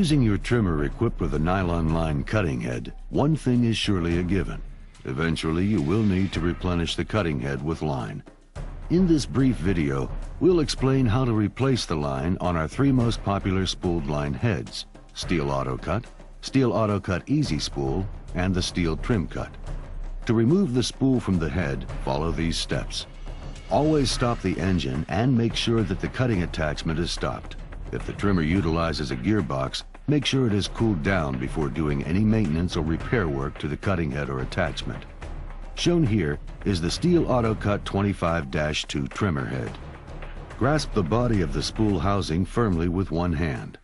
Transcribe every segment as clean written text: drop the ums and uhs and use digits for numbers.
using your trimmer equipped with a nylon line cutting head, one thing is surely a given. Eventually, you will need to replenish the cutting head with line. In this brief video, we'll explain how to replace the line on our three most popular spooled line heads: Steel Auto Cut, Steel Auto Cut Easy Spool, and the Steel Trim Cut. To remove the spool from the head, follow these steps. Always stop the engine and make sure that the cutting attachment is stopped. If the trimmer utilizes a gearbox, make sure it is cooled down before doing any maintenance or repair work to the cutting head or attachment. Shown here is the Steel Auto Cut 25-2 trimmer head. Grasp the body of the spool housing firmly with one hand.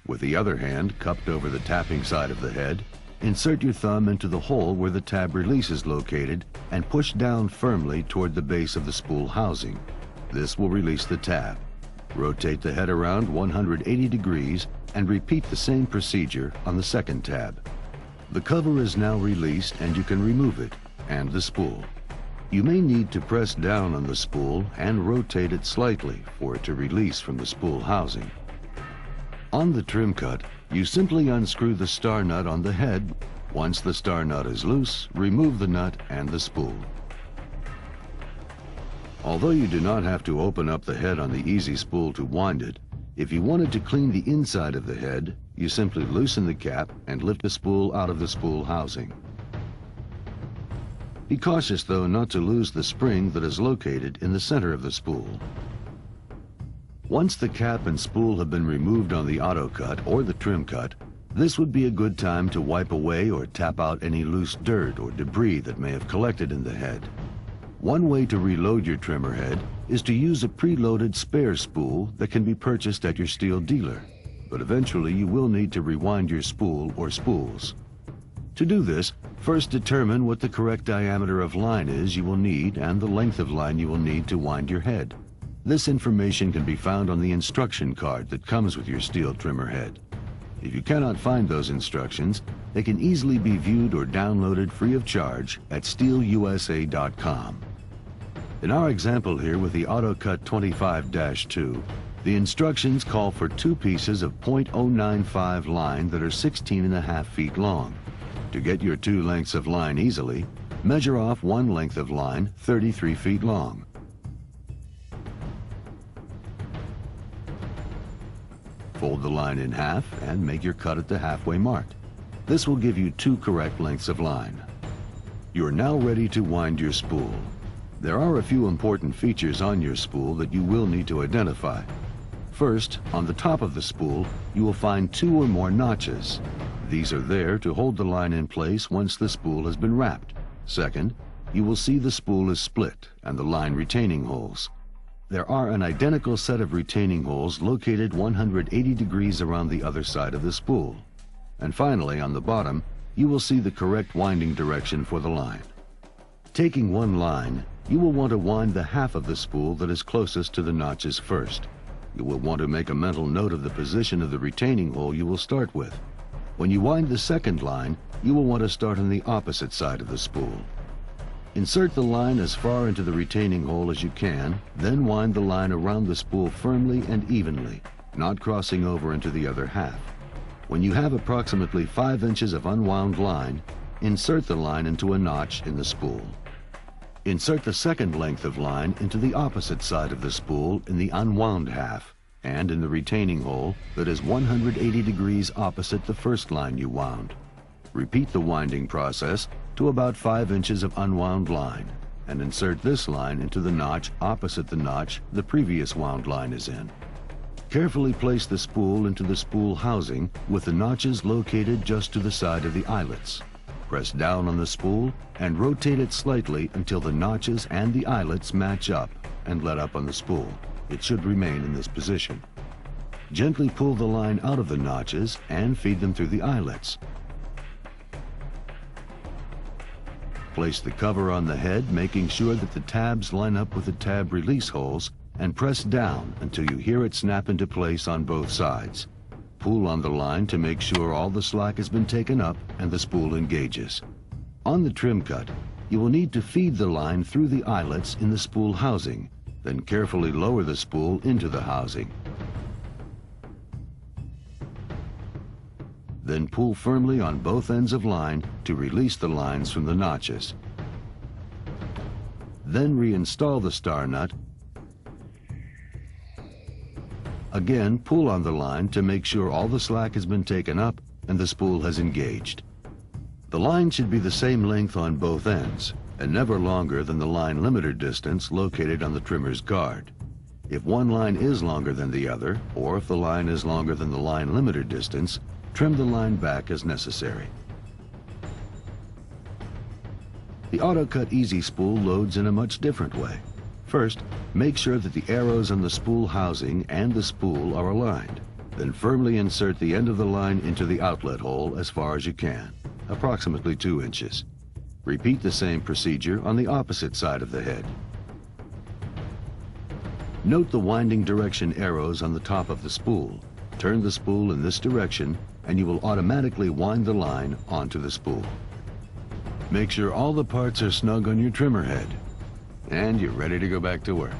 With the other hand cupped over the tapping side of the head, insert your thumb into the hole where the tab release is located and push down firmly toward the base of the spool housing. This will release the tab. Rotate the head around 180 degrees and repeat the same procedure on the second tab. The cover is now released and you can remove it and the spool. You may need to press down on the spool and rotate it slightly for it to release from the spool housing. On the trim cut, you simply unscrew the star nut on the head. Once the star nut is loose, remove the nut and the spool. Although you do not have to open up the head on the Easy Spool to wind it, if you wanted to clean the inside of the head, you simply loosen the cap and lift the spool out of the spool housing. Be cautious though not to lose the spring that is located in the center of the spool. Once the cap and spool have been removed on the auto cut or the trim cut, this would be a good time to wipe away or tap out any loose dirt or debris that may have collected in the head. One way to reload your trimmer head is to use a preloaded spare spool that can be purchased at your steel dealer, but eventually you will need to rewind your spool or spools. To do this, first determine what the correct diameter of line is you will need and the length of line you will need to wind your head. This information can be found on the instruction card that comes with your steel trimmer head. If you cannot find those instructions, they can easily be viewed or downloaded free of charge at steelusa.com. In our example here with the AutoCut 25-2, the instructions call for two pieces of .095 line that are 16.5 feet long. To get your two lengths of line easily, measure off one length of line 33 feet long. Fold the line in half and make your cut at the halfway mark. This will give you two correct lengths of line. You are now ready to wind your spool. There are a few important features on your spool that you will need to identify. First, on the top of the spool, you will find two or more notches. These are there to hold the line in place once the spool has been wrapped. Second, you will see the spool is split and the line retaining holes. There are an identical set of retaining holes located 180 degrees around the other side of the spool. And finally, on the bottom, you will see the correct winding direction for the line. Taking one line, you will want to wind the half of the spool that is closest to the notches first. You will want to make a mental note of the position of the retaining hole you will start with. When you wind the second line, you will want to start on the opposite side of the spool. Insert the line as far into the retaining hole as you can, then wind the line around the spool firmly and evenly, not crossing over into the other half. When you have approximately 5 inches of unwound line, insert the line into a notch in the spool. Insert the second length of line into the opposite side of the spool in the unwound half and in the retaining hole that is 180 degrees opposite the first line you wound. Repeat the winding process to about 5 inches of unwound line and insert this line into the notch opposite the notch the previous wound line is in. Carefully place the spool into the spool housing with the notches located just to the side of the eyelets. Press down on the spool and rotate it slightly until the notches and the eyelets match up and let up on the spool. It should remain in this position. Gently pull the line out of the notches and feed them through the eyelets. Place the cover on the head, making sure that the tabs line up with the tab release holes, and press down until you hear it snap into place on both sides. Pull on the line to make sure all the slack has been taken up and the spool engages. On the trim cut, you will need to feed the line through the eyelets in the spool housing, then carefully lower the spool into the housing. Then pull firmly on both ends of line to release the lines from the notches. Then reinstall the star nut. Again, pull on the line to make sure all the slack has been taken up and the spool has engaged. The line should be the same length on both ends, and never longer than the line limiter distance located on the trimmer's guard. If one line is longer than the other, or if the line is longer than the line limiter distance, trim the line back as necessary. The AutoCut Easy spool loads in a much different way. First, make sure that the arrows on the spool housing and the spool are aligned. Then firmly insert the end of the line into the outlet hole as far as you can, approximately 2 inches. Repeat the same procedure on the opposite side of the head. Note the winding direction arrows on the top of the spool. Turn the spool in this direction and you will automatically wind the line onto the spool. Make sure all the parts are snug on your trimmer head, and you're ready to go back to work.